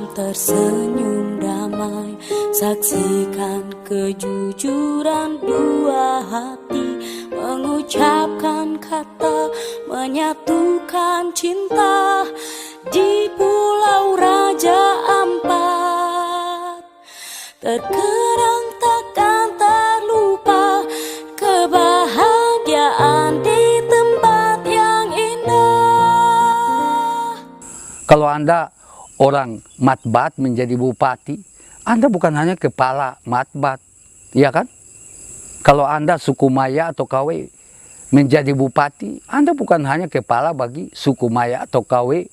malam tersenyum damai, saksikan kejujuran dua hati, mengucapkan kata menyatukan cinta di Pulau Raja Ampat. Terkenang takkan terlupa kebahagiaan di tempat yang indah. Kalau Anda orang Matbat menjadi bupati, Anda bukan hanya kepala Matbat, ya kan? Kalau Anda suku Maya atau KW menjadi bupati, Anda bukan hanya kepala bagi suku Maya atau KW,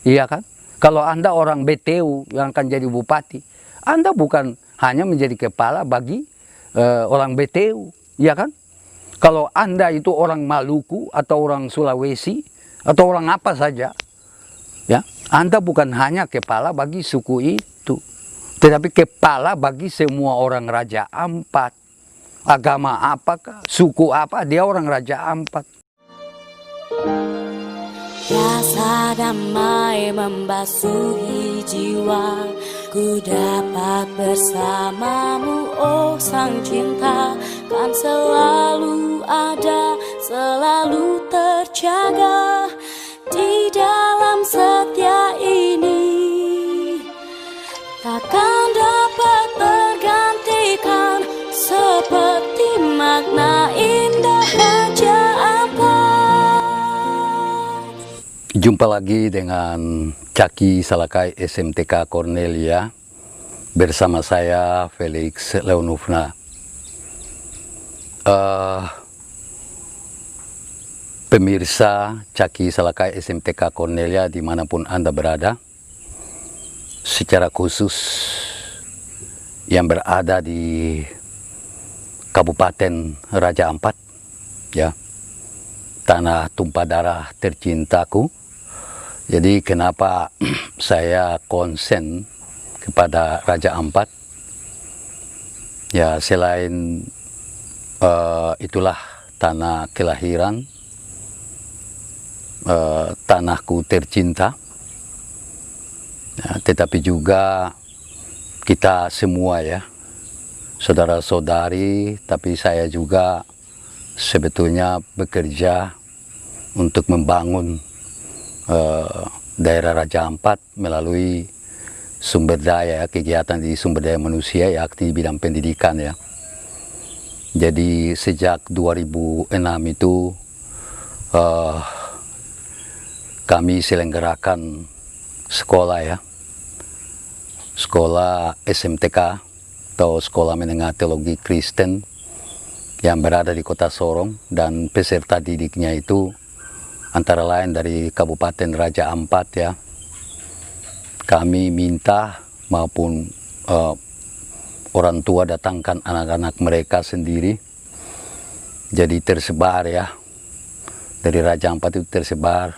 iya kan? Kalau Anda orang BTU yang akan jadi bupati, Anda bukan hanya menjadi kepala bagi orang BTU, iya kan? Kalau Anda itu orang Maluku atau orang Sulawesi atau orang apa saja, ya, Anda bukan hanya kepala bagi suku itu, tetapi kepala bagi semua orang Raja Ampat. Agama apakah, suku apa, dia orang Raja Ampat. Rasa damai membasuhi jiwa, ku dapat bersamamu, oh sang cinta, kan selalu ada, selalu terjaga di dalam setia ini. Takkan dapat tergantikan seperti makna indah Raja Ampat. Jumpa lagi dengan Caki Salakai SMTK Cornelia bersama saya Felix Leonufna. Pemirsa Caki Salakai SMTK Cornelia dimanapun Anda berada, secara khusus yang berada di Kabupaten Raja Ampat, ya, tanah tumpah darah tercintaku. Jadi kenapa saya konsen kepada Raja Ampat? Ya, selain itulah tanah kelahiran, tanahku tercinta, ya, tetapi juga kita semua, ya, saudara-saudari, tapi saya juga sebetulnya bekerja untuk membangun daerah Raja Ampat melalui sumber daya, kegiatan di sumber daya manusia, ya, di bidang pendidikan, ya. Jadi sejak 2006 itu kami selenggarakan sekolah, ya, sekolah SMTK atau Sekolah Menengah Teologi Kristen yang berada di Kota Sorong, dan peserta didiknya itu antara lain dari Kabupaten Raja Ampat, ya. Kami minta maupun orang tua datangkan anak-anak mereka sendiri. Jadi tersebar, ya, dari Raja Ampat itu tersebar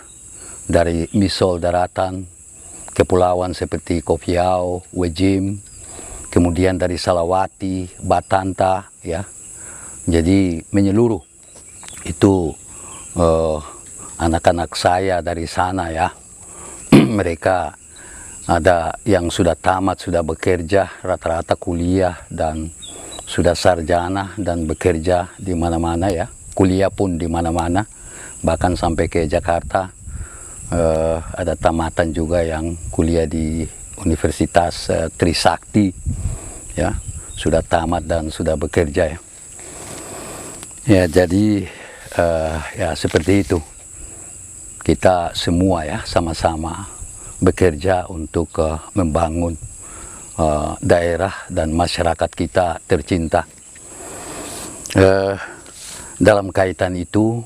dari Misol daratan, kepulauan seperti Kopiau, Wejim, kemudian dari Salawati, Batanta, ya. Jadi menyeluruh itu anak-anak saya dari sana, ya. Mereka ada yang sudah tamat, sudah bekerja, rata-rata kuliah dan sudah sarjana dan bekerja di mana-mana, ya. Kuliah pun di mana-mana, bahkan sampai ke Jakarta. Ada tamatan juga yang kuliah di Universitas Trisakti, ya, sudah tamat dan sudah bekerja, ya. Ya, jadi ya seperti itu. Kita semua, ya, sama-sama bekerja untuk membangun daerah dan masyarakat kita tercinta. Dalam kaitan itu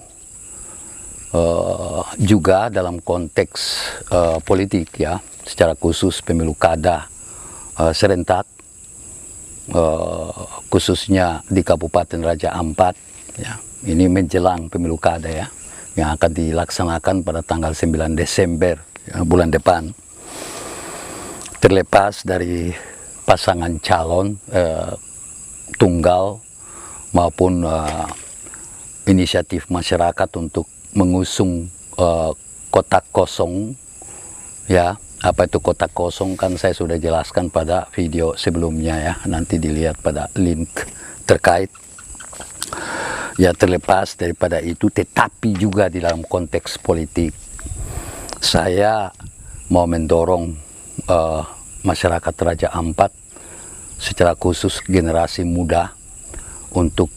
juga dalam konteks politik, ya, secara khusus pemilu kada serentak, khususnya di Kabupaten Raja Ampat, ya, ini menjelang pemilu kada, ya, yang akan dilaksanakan pada tanggal 9 Desember, ya, bulan depan. Terlepas dari pasangan calon tunggal maupun inisiatif masyarakat untuk mengusung kotak kosong, ya, apa itu kota kosong kan saya sudah jelaskan pada video sebelumnya ya, nanti dilihat pada link terkait. Ya, terlepas daripada itu, tetapi juga di dalam konteks politik, saya mau mendorong masyarakat Raja Ampat, secara khusus generasi muda, untuk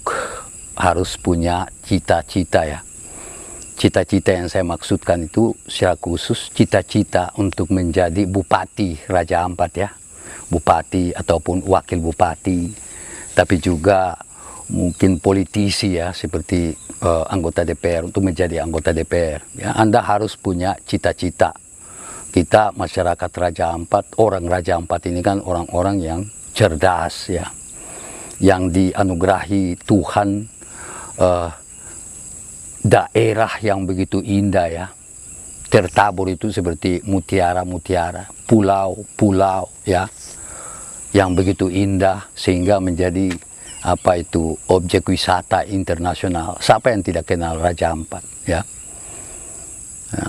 harus punya cita-cita ya. Cita-cita yang saya maksudkan itu secara khusus cita-cita untuk menjadi bupati Raja Ampat ya. Bupati ataupun wakil bupati, tapi juga mungkin politisi ya, seperti anggota DPR, untuk menjadi anggota DPR ya. Anda harus punya cita-cita. Kita masyarakat Raja Ampat, orang Raja Ampat ini kan orang-orang yang cerdas ya, yang dianugerahi Tuhan daerah yang begitu indah ya, tertabur itu seperti mutiara-mutiara, pulau-pulau ya, yang begitu indah sehingga menjadi apa itu objek wisata internasional. Siapa yang tidak kenal Raja Ampat ya,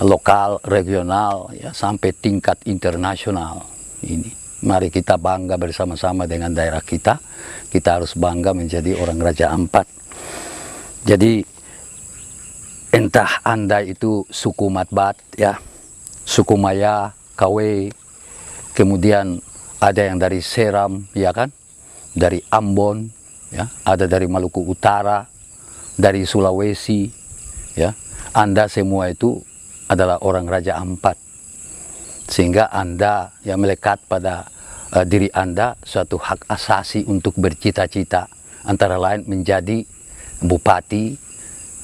lokal, regional ya, sampai tingkat internasional. Ini mari kita bangga bersama-sama dengan daerah kita. Kita harus bangga menjadi orang Raja Ampat. Jadi entah Anda itu suku Matbat ya, suku Maya, Kawe, kemudian ada yang dari Seram ya kan, dari Ambon ya, ada dari Maluku Utara, dari Sulawesi ya. Anda semua itu adalah orang Raja Ampat, sehingga Anda yang melekat pada diri Anda suatu hak asasi untuk bercita-cita, antara lain menjadi bupati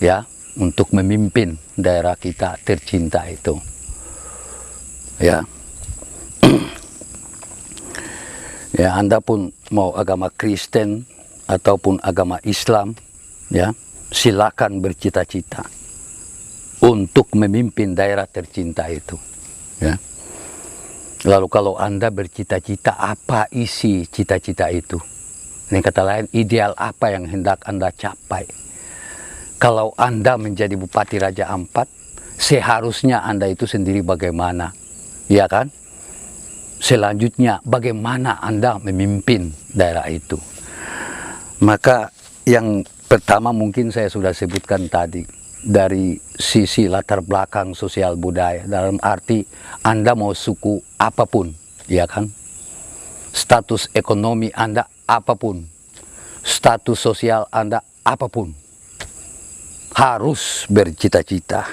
ya, untuk memimpin daerah kita tercinta itu ya. Ya, Anda pun mau agama Kristen ataupun agama Islam ya, silakan bercita-cita untuk memimpin daerah tercinta itu ya. Lalu kalau Anda bercita-cita, apa isi cita-cita itu? Ini kata lain, ideal apa yang hendak Anda capai? Kalau Anda menjadi Bupati Raja Ampat, seharusnya Anda itu sendiri bagaimana? Ya kan? Selanjutnya bagaimana Anda memimpin daerah itu? Maka yang pertama mungkin saya sudah sebutkan tadi, dari sisi latar belakang sosial budaya, dalam arti Anda mau suku apapun, ya kan? Status ekonomi Anda apapun, status sosial Anda apapun, harus bercita-cita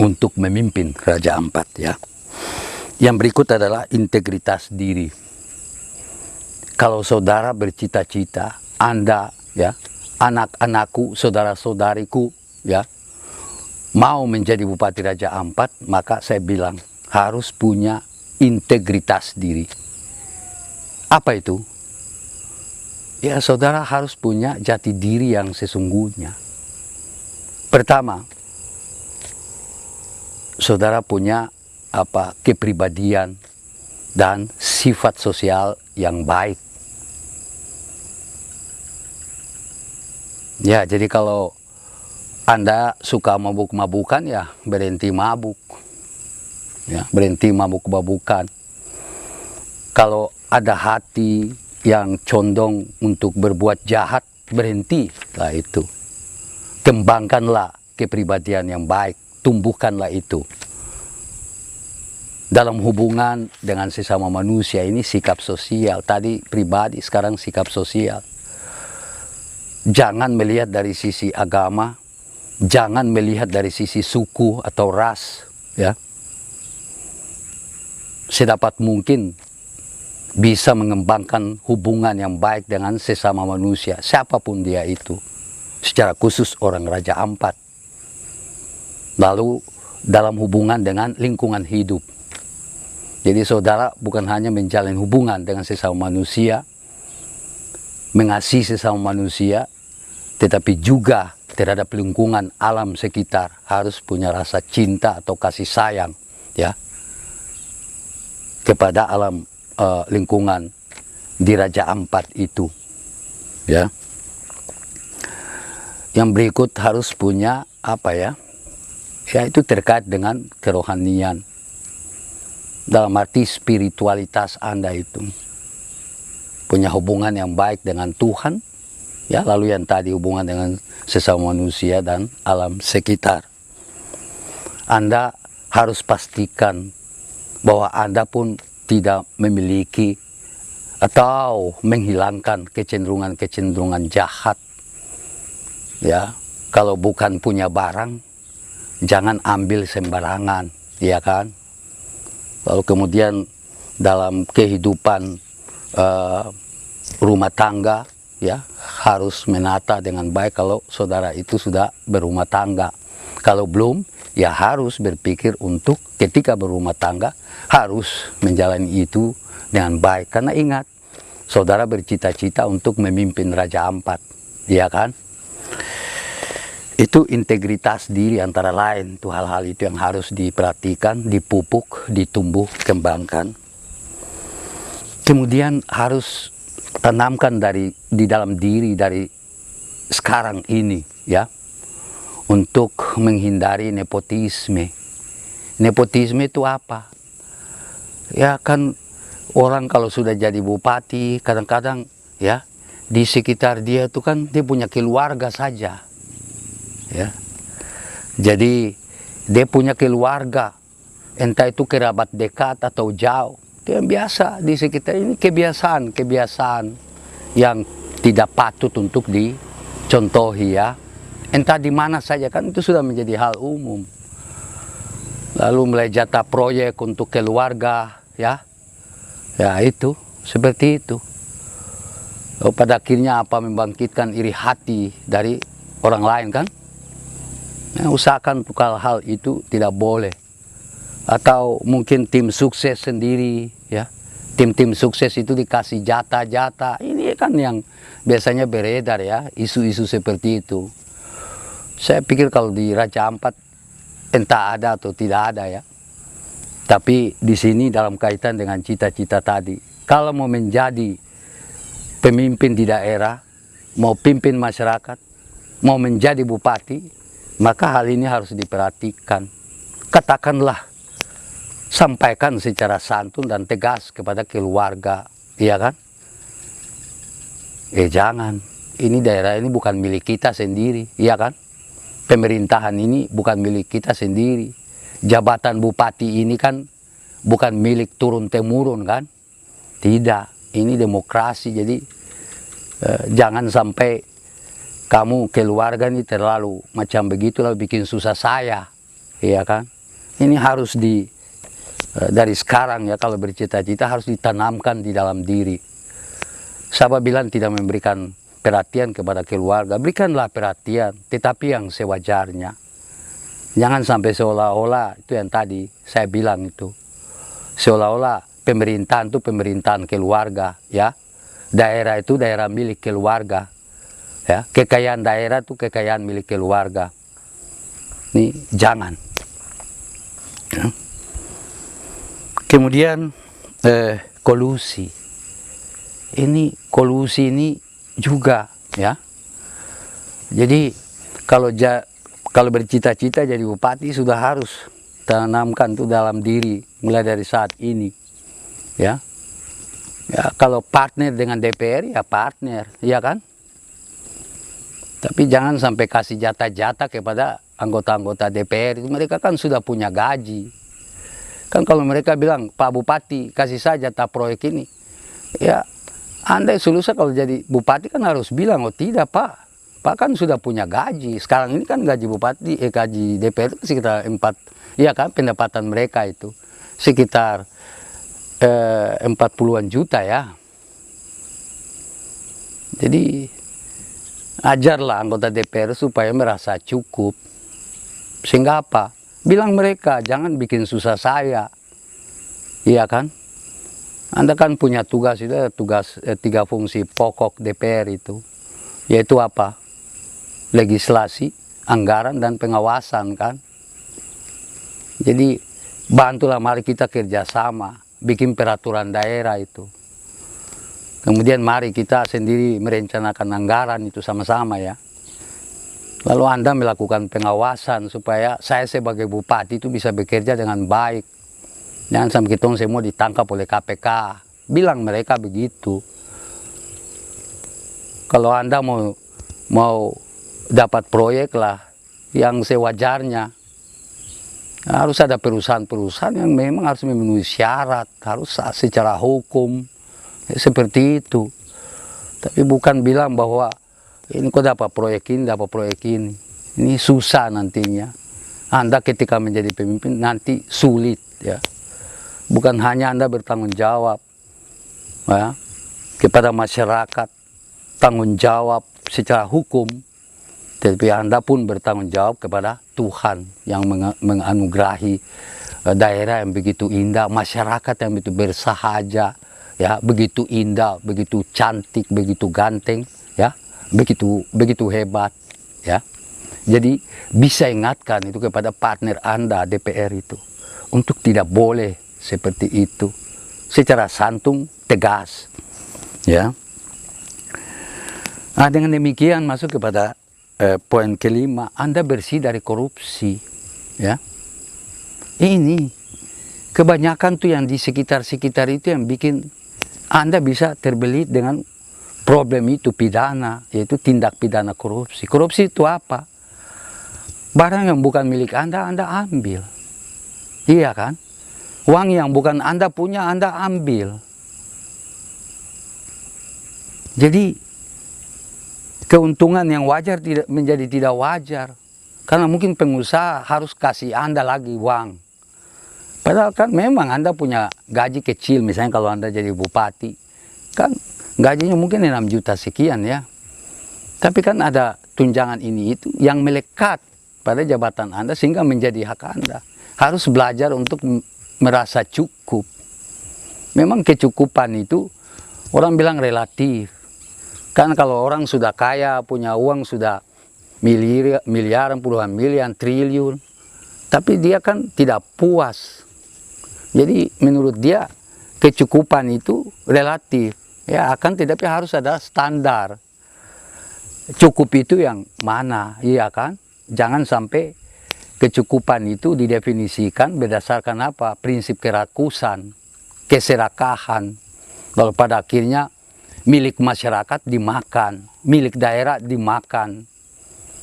untuk memimpin Raja Ampat ya. Yang berikut adalah integritas diri. Kalau saudara bercita-cita, Anda ya, anak-anakku, saudara-saudariku ya, mau menjadi Bupati Raja Ampat, maka saya bilang harus punya integritas diri. Apa itu? Ya, saudara harus punya jati diri yang sesungguhnya. Pertama, saudara punya kepribadian dan sifat sosial yang baik. Ya, jadi kalau Anda suka mabuk-mabukan, ya berhenti mabuk. Ya, berhenti mabuk-mabukan. Kalau ada hati yang condong untuk berbuat jahat, berhentilah itu. Kembangkanlah kepribadian yang baik, tumbuhkanlah itu. Dalam hubungan dengan sesama manusia ini sikap sosial, tadi pribadi, sekarang sikap sosial. Jangan melihat dari sisi agama, jangan melihat dari sisi suku atau ras, ya. Sedapat mungkin bisa mengembangkan hubungan yang baik dengan sesama manusia, siapapun dia itu, secara khusus orang Raja Ampat. Lalu dalam hubungan dengan lingkungan hidup. Jadi saudara bukan hanya menjalin hubungan dengan sesama manusia, mengasihi sesama manusia, tetapi juga terhadap lingkungan alam sekitar harus punya rasa cinta atau kasih sayang ya kepada alam lingkungan di Raja Ampat itu ya. Yang berikut harus punya apa ya? Ya, itu terkait dengan kerohanian. dalam arti spiritualitas Anda itu. Punya hubungan yang baik dengan Tuhan, ya, lalu yang tadi hubungan dengan sesama manusia dan alam sekitar. Anda harus pastikan bahwa Anda pun tidak memiliki atau menghilangkan kecenderungan-kecenderungan jahat. Ya, kalau bukan punya barang, jangan ambil sembarangan, ya kan? Lalu kemudian dalam kehidupan rumah tangga, ya, harus menata dengan baik kalau saudara itu sudah berumah tangga. Kalau belum, ya harus berpikir untuk ketika berumah tangga harus menjalani itu dengan baik. Karena ingat, saudara bercita-cita untuk memimpin Raja Ampat, ya kan? Itu integritas diri antara lain, itu hal-hal itu yang harus diperhatikan, dipupuk, ditumbuh, kembangkan. Kemudian harus tanamkan di dalam diri dari sekarang ini, ya, untuk menghindari nepotisme. Nepotisme itu apa? Ya kan, orang kalau sudah jadi bupati, kadang-kadang ya di sekitar dia itu kan dia punya keluarga saja, ya. Jadi dia punya keluarga, entah itu kerabat dekat atau jauh. Itu yang biasa di sekitar ini, kebiasaan yang tidak patut untuk dicontohi, ya. Entah di mana saja, kan itu sudah menjadi hal umum. Lalu mulai jatah proyek untuk keluarga, ya. Ya itu, seperti itu. Lalu pada akhirnya apa, membangkitkan iri hati dari orang lain, kan? Ya, usahakan untuk hal-hal itu tidak boleh. Atau mungkin tim sukses sendiri, ya. Tim-tim sukses itu dikasih jatah-jatah. Ini kan yang biasanya beredar, ya, isu-isu seperti itu. Saya pikir kalau di Raja Ampat entah ada atau tidak ada, ya. Tapi di sini dalam kaitan dengan cita-cita tadi, kalau mau menjadi pemimpin di daerah, mau pimpin masyarakat, mau menjadi bupati, maka hal ini harus diperhatikan. Katakanlah, sampaikan secara santun dan tegas kepada keluarga, iya kan? Jangan, ini daerah ini bukan milik kita sendiri, iya kan? Pemerintahan ini bukan milik kita sendiri. Jabatan bupati ini kan bukan milik turun-temurun, kan? Tidak, ini demokrasi. Jadi jangan sampai kamu keluarga ini terlalu macam begitu lalu bikin susah saya, iya kan? Ini harus dari sekarang, ya, kalau bercita-cita harus ditanamkan di dalam diri. Sahabat bilang tidak memberikan perhatian kepada keluarga, berikanlah perhatian, tetapi yang sewajarnya. Jangan sampai seolah-olah, itu yang tadi saya bilang itu, seolah-olah pemerintahan itu pemerintahan keluarga, ya. Daerah itu daerah milik keluarga, ya. Kekayaan daerah itu kekayaan milik keluarga. Ini jangan. Ya. Kemudian kolusi. Kolusi ini juga, ya. Jadi kalau bercita-cita jadi bupati sudah harus tanamkan itu dalam diri mulai dari saat ini, ya. Ya, kalau partner dengan DPR, ya partner, ya kan? Tapi jangan sampai kasih jatah-jatah kepada anggota-anggota DPR. Mereka kan sudah punya gaji. Kan kalau mereka bilang, Pak Bupati kasih saja jatah proyek ini, ya Anda seluruhnya kalau jadi bupati kan harus bilang, oh tidak Pak, Pak kan sudah punya gaji. Sekarang ini kan gaji bupati, gaji DPR itu sekitar 4, ya kan, pendapatan mereka itu sekitar 40-an juta, ya. Jadi ajarlah anggota DPR supaya merasa cukup. Sehingga apa? Bilang mereka, jangan bikin susah saya. Iya kan? Anda kan punya tugas, itu tugas 3 fungsi pokok DPR itu. Yaitu apa? Legislasi, anggaran, dan pengawasan, kan? Jadi bantulah, mari kita kerjasama, bikin peraturan daerah itu. Kemudian mari kita sendiri merencanakan anggaran itu sama-sama, ya. Lalu Anda melakukan pengawasan supaya saya sebagai bupati itu bisa bekerja dengan baik. Jangan sampai kita semua ditangkap oleh KPK. Bilang mereka begitu. Kalau Anda mau dapat proyek lah yang sewajarnya, harus ada perusahaan-perusahaan yang memang harus memenuhi syarat, harus secara hukum, seperti itu. Tapi bukan bilang bahwa ini kok dapat proyek ini, dapat proyek ini. Ini susah nantinya. Anda ketika menjadi pemimpin nanti sulit, ya. Bukan hanya Anda bertanggung jawab, ya, kepada masyarakat, tanggung jawab secara hukum, tapi Anda pun bertanggung jawab kepada Tuhan yang menganugerahi daerah yang begitu indah, masyarakat yang begitu bersahaja, ya, begitu indah, begitu cantik, begitu ganteng, ya, begitu hebat, ya. Jadi bisa ingatkan itu kepada partner Anda DPR itu untuk tidak boleh seperti itu, secara santun, tegas, ya. Nah, dengan demikian masuk kepada poin kelima, Anda bersih dari korupsi, ya. Ini kebanyakan tuh yang di sekitar-sekitar itu yang bikin Anda bisa terbelit dengan problem itu pidana, yaitu tindak pidana korupsi. Korupsi itu apa? Barang yang bukan milik Anda ambil. Iya kan? Uang yang bukan Anda punya, Anda ambil. Jadi, keuntungan yang wajar menjadi tidak wajar. Karena mungkin pengusaha harus kasih Anda lagi uang. Padahal kan memang Anda punya gaji kecil, misalnya kalau Anda jadi bupati. Kan gajinya mungkin 6 juta sekian, ya. Tapi kan ada tunjangan ini itu yang melekat pada jabatan Anda sehingga menjadi hak Anda. Harus belajar untuk merasa cukup. Memang kecukupan itu orang bilang relatif. Kan kalau orang sudah kaya, punya uang sudah miliaran, puluhan miliar, triliun, tapi dia kan tidak puas. Jadi menurut dia kecukupan itu relatif. Ya, akan tetapi harus ada standar. Cukup itu yang mana, iya kan? Jangan sampai kecukupan itu didefinisikan berdasarkan apa? Prinsip kerakusan, keserakahan. Lalu pada akhirnya milik masyarakat dimakan, milik daerah dimakan.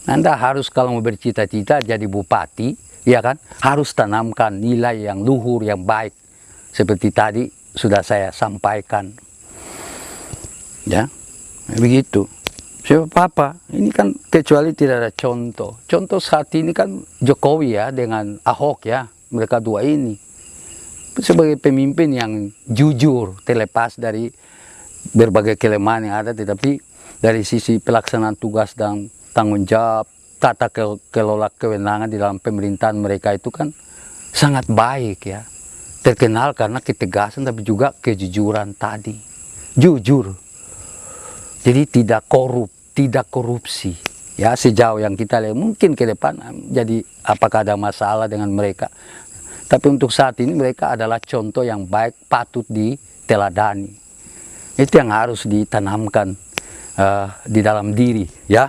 Anda harus kalau mau bercita-cita jadi bupati, ya kan? Harus tanamkan nilai yang luhur, yang baik. Seperti tadi sudah saya sampaikan. Ya, begitu. Sebab apa? Ini kan kecuali tidak ada contoh. Contoh saat ini kan Jokowi ya dengan Ahok ya. Mereka dua ini. Sebagai pemimpin yang jujur, terlepas dari berbagai kelemahan yang ada. Tetapi dari sisi pelaksanaan tugas dan tanggung jawab, tata kelola kewenangan di dalam pemerintahan mereka itu kan sangat baik ya. Terkenal karena ketegasan tapi juga kejujuran tadi. Jujur. Jadi tidak korup, tidak korupsi. Ya, sejauh yang kita lihat mungkin ke depan jadi apakah ada masalah dengan mereka. Tapi untuk saat ini mereka adalah contoh yang baik, patut diteladani. Itu yang harus ditanamkan di dalam diri, ya.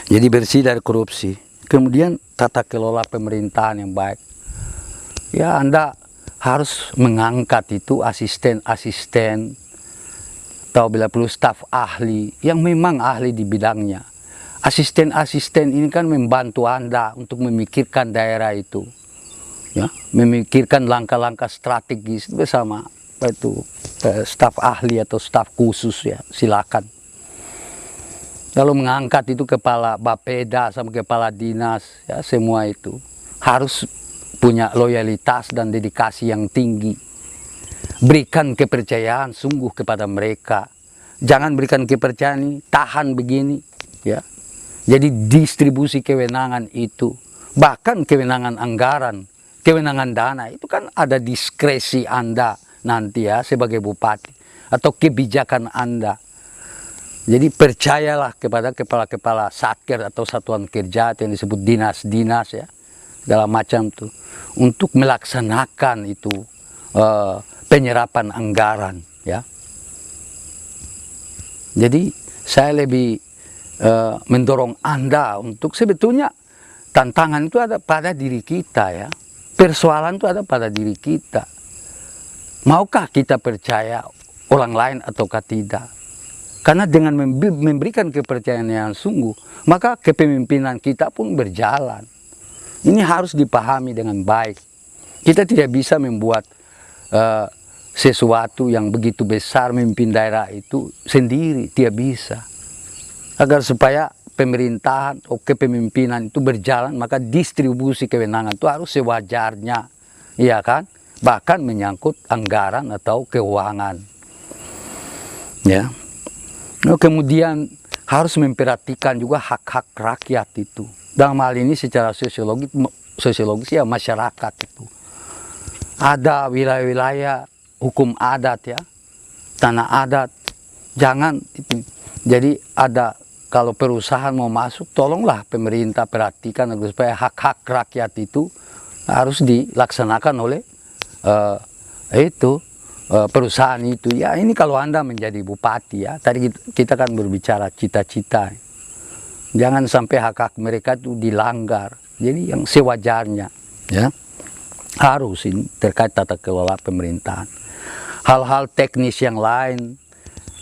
Jadi bersih dari korupsi. Kemudian tata kelola pemerintahan yang baik. Ya, Anda harus mengangkat itu asisten-asisten, atau bila perlu staf ahli yang memang ahli di bidangnya. Asisten-asisten ini kan membantu Anda untuk memikirkan daerah itu, ya, memikirkan langkah-langkah strategis bersama itu staf ahli atau staf khusus ya, silakan. Lalu mengangkat itu kepala Bapeda sama kepala dinas, ya, semua itu harus punya loyalitas dan dedikasi yang tinggi. Berikan kepercayaan sungguh kepada mereka. Jangan berikan kepercayaan ini, tahan begini, ya. Jadi distribusi kewenangan itu, bahkan kewenangan anggaran, kewenangan dana itu kan ada diskresi Anda nanti ya sebagai bupati atau kebijakan Anda. Jadi percayalah kepada kepala-kepala satker atau satuan kerja yang disebut dinas-dinas ya, segala macam tuh untuk melaksanakan itu penyerapan anggaran ya. Jadi saya lebih mendorong Anda untuk sebetulnya tantangan itu ada pada diri kita ya. persoalan itu ada pada diri kita. Maukah kita percaya orang lain ataukah tidak? Karena dengan memberikan kepercayaan yang sungguh, maka kepemimpinan kita pun berjalan. Ini harus dipahami dengan baik. Kita tidak bisa membuat sesuatu yang begitu besar, memimpin daerah itu sendiri, tidak bisa. Agar supaya pemerintahan atau kepemimpinan itu berjalan, maka distribusi kewenangan itu harus sewajarnya, iya kan? Bahkan menyangkut anggaran atau keuangan. Ya. Nah, kemudian harus memperhatikan juga hak-hak rakyat itu. Dalam hal ini secara sosiologis ya masyarakat itu. Ada wilayah-wilayah hukum adat ya, tanah adat. Jangan itu. Jadi ada, kalau perusahaan mau masuk, tolonglah pemerintah perhatikan agar supaya hak-hak rakyat itu harus dilaksanakan oleh perusahaan itu. Ya ini kalau Anda menjadi bupati ya, tadi kita kan berbicara cita-cita. Jangan sampai hak-hak mereka itu dilanggar. Jadi yang sewajarnya ya, harus ini terkait tata kelola pemerintahan. Hal-hal teknis yang lain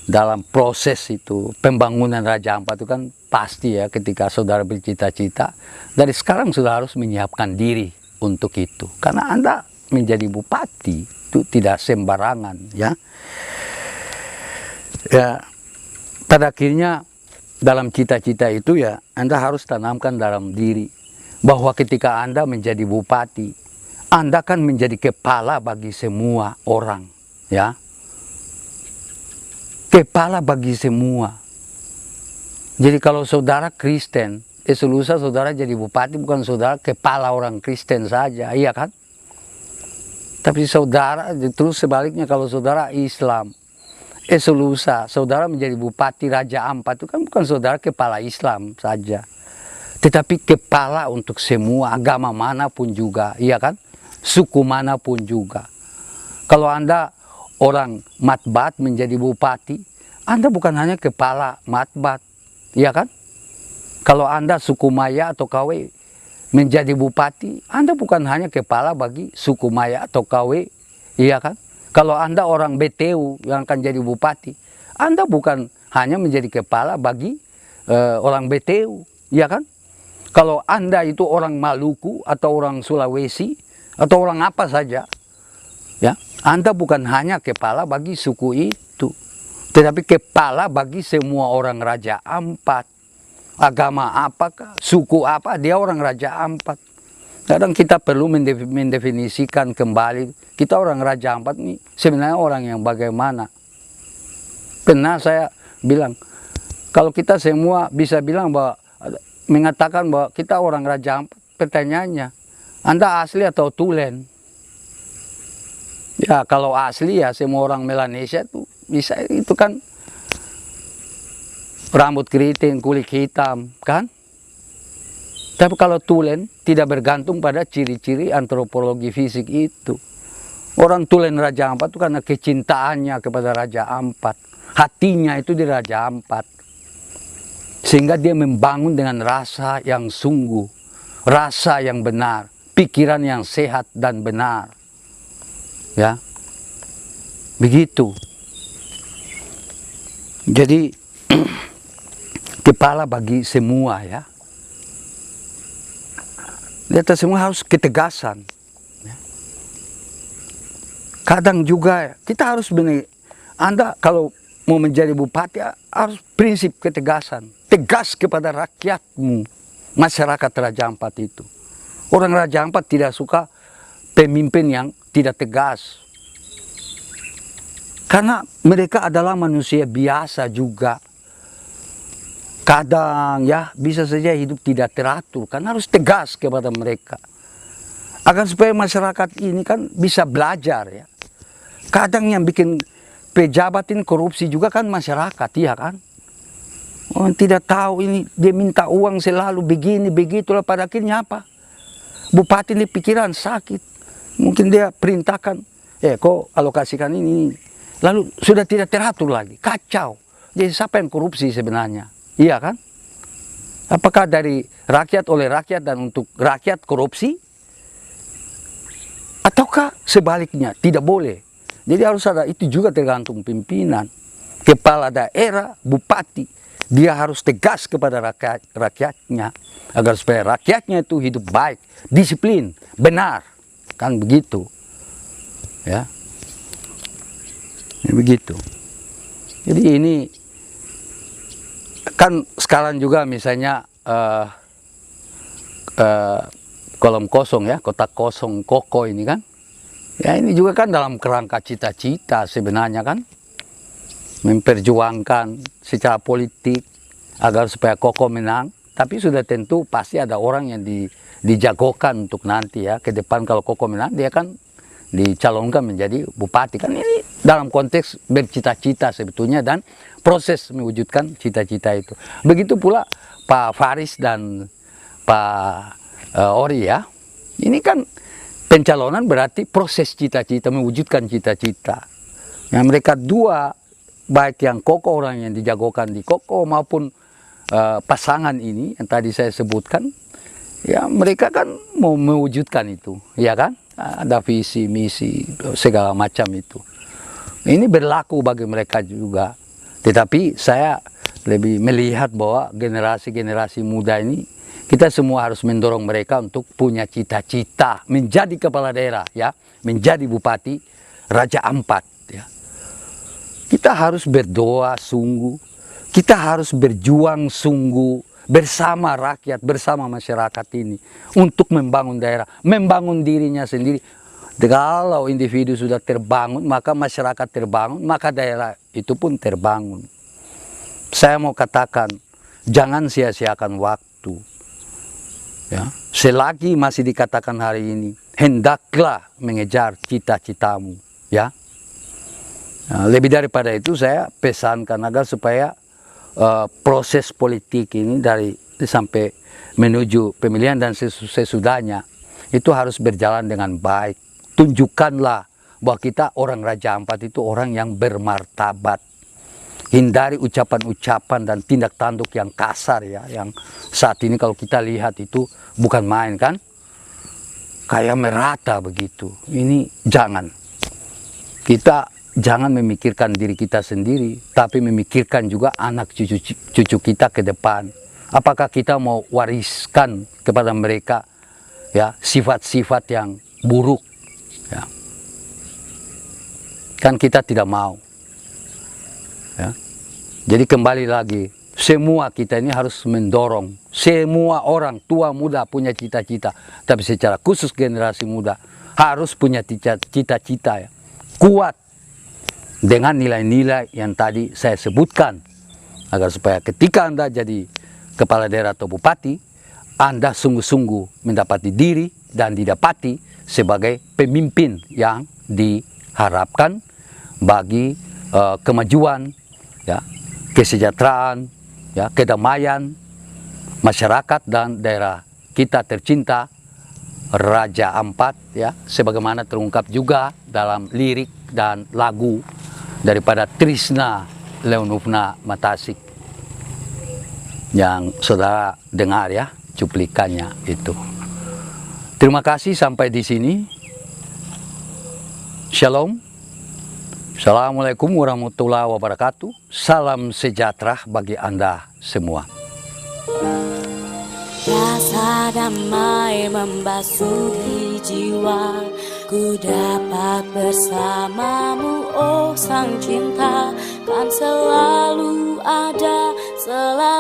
dalam proses itu pembangunan Raja Ampat itu kan pasti ya, ketika saudara bercita-cita dari sekarang sudah harus menyiapkan diri untuk itu. Karena Anda menjadi bupati itu tidak sembarangan ya. Ya, pada akhirnya dalam cita-cita itu ya Anda harus tanamkan dalam diri bahwa ketika Anda menjadi bupati, Anda kan menjadi kepala bagi semua orang ya. Kepala bagi semua. Jadi kalau saudara Kristen, selusa saudara jadi bupati, bukan saudara kepala orang Kristen saja, iya kan? Tapi saudara, terus sebaliknya kalau saudara Islam, selusa saudara menjadi bupati Raja Ampat itu kan bukan saudara kepala Islam saja, tetapi kepala untuk semua agama manapun juga, iya kan? Suku manapun juga. Kalau Anda orang Matbat menjadi bupati, Anda bukan hanya kepala Matbat, iya kan? Kalau Anda suku Maya atau KW menjadi bupati, Anda bukan hanya kepala bagi suku Maya atau KW, iya kan? Kalau Anda orang BTU yang akan jadi bupati, Anda bukan hanya menjadi kepala bagi orang BTU, iya kan? Kalau Anda itu orang Maluku atau orang Sulawesi atau orang apa saja, ya, Anda bukan hanya kepala bagi suku itu, tetapi kepala bagi semua orang Raja Ampat. Agama apakah, suku apa, dia orang Raja Ampat. Kadang kita perlu mendefinisikan kembali, kita orang Raja Ampat ini sebenarnya orang yang bagaimana. Pernah saya bilang, kalau kita semua bisa bilang bahwa, mengatakan bahwa kita orang Raja Ampat, pertanyaannya, Anda asli atau tulen? Ya kalau asli ya semua orang Melanesia itu bisa, itu kan rambut keriting, kulit hitam, kan? Tapi kalau tulen tidak bergantung pada ciri-ciri antropologi fisik itu. Orang tulen Raja Ampat itu karena kecintaannya kepada Raja Ampat. Hatinya itu di Raja Ampat. Sehingga dia membangun dengan rasa yang sungguh, rasa yang benar, pikiran yang sehat dan benar. Ya, begitu. Jadi kepala bagi semua ya. Kita semua harus ketegasan. Kadang juga kita harus benar. Anda kalau mau menjadi bupati harus prinsip ketegasan. Tegas kepada rakyatmu, masyarakat Raja Ampat itu. Orang Raja Ampat tidak suka pemimpin yang tidak tegas. Karena mereka adalah manusia biasa juga. Kadang ya bisa saja hidup tidak teratur, kan harus tegas kepada mereka. Agar supaya masyarakat ini kan bisa belajar ya. Kadang yang bikin pejabat ini korupsi juga kan masyarakat, ya kan? Orang tidak tahu ini, dia minta uang selalu begini, begitulah, pada akhirnya apa? Bupati ini pikiran sakit. Mungkin dia perintahkan, kok alokasikan ini. Lalu sudah tidak teratur lagi, kacau. Jadi siapa yang korupsi sebenarnya? Iya kan? Apakah dari rakyat, oleh rakyat, dan untuk rakyat korupsi? Ataukah sebaliknya tidak boleh? Jadi harus ada, itu juga tergantung pimpinan. Kepala daerah, bupati, dia harus tegas kepada rakyatnya agar supaya rakyatnya itu hidup baik, disiplin, benar, kan begitu, ya, begitu. Jadi ini kan sekarang juga misalnya kolom kosong ya, kotak kosong koko ini kan, ya ini juga kan dalam kerangka cita-cita sebenarnya kan, memperjuangkan secara politik agar supaya Koko menang. Tapi sudah tentu pasti ada orang yang dijagokan untuk nanti ya ke depan, kalau Koko menang dia kan dicalonkan menjadi bupati kan. Ini dalam konteks bercita-cita sebetulnya dan proses mewujudkan cita-cita itu. Begitu pula Pak Faris dan Pak Ori ya. Ini kan pencalonan berarti proses cita-cita, mewujudkan cita-cita. Yang mereka dua, baik yang Koko, orang yang dijagokan di Koko maupun pasangan ini yang tadi saya sebutkan, ya mereka kan mau mewujudkan itu, ya kan? Ada visi, misi, segala macam itu. Ini berlaku bagi mereka juga. Tetapi saya lebih melihat bahwa generasi-generasi muda ini, kita semua harus mendorong mereka untuk punya cita-cita menjadi kepala daerah, ya, menjadi bupati, Raja Ampat. Ya. Kita harus berdoa sungguh, kita harus berjuang sungguh bersama rakyat, bersama masyarakat ini untuk membangun daerah, membangun dirinya sendiri. Kalau individu sudah terbangun, maka masyarakat terbangun, maka daerah itu pun terbangun. Saya mau katakan, jangan sia-siakan waktu. Ya. Selagi masih dikatakan hari ini, hendaklah mengejar cita-citamu. Ya. Nah, lebih daripada itu saya pesankan agar supaya proses politik ini dari sampai menuju pemilihan dan sesudahnya itu harus berjalan dengan baik. Tunjukkanlah bahwa kita orang Raja Ampat itu orang yang bermartabat. Hindari ucapan-ucapan dan tindak tanduk yang kasar ya, yang saat ini kalau kita lihat itu bukan main kan, kayak merata begitu. Ini jangan. Kita jangan memikirkan diri kita sendiri, tapi memikirkan juga anak cucu kita ke depan. Apakah kita mau wariskan kepada mereka ya sifat-sifat yang buruk? Ya. Kan kita tidak mau. Ya. Jadi kembali lagi, semua kita ini harus mendorong. Semua orang tua muda punya cita-cita, tapi secara khusus generasi muda harus punya cita-cita ya, kuat dengan nilai-nilai yang tadi saya sebutkan, agar supaya ketika Anda jadi kepala daerah atau bupati, Anda sungguh-sungguh mendapati diri dan didapati sebagai pemimpin yang diharapkan bagi kemajuan, ya, kesejahteraan, ya, kedamaian masyarakat dan daerah kita tercinta Raja Ampat, ya, sebagaimana terungkap juga dalam lirik dan lagu daripada Trisna Leonufna Matasik yang saudara dengar ya cuplikannya itu. Terima kasih sampai di sini. Shalom. Assalamualaikum warahmatullahi wabarakatuh. Salam sejahtera bagi Anda semua. Rasa damai membasuhi jiwa, ku dapat bersamamu, oh sang cinta, kan selalu ada, selalu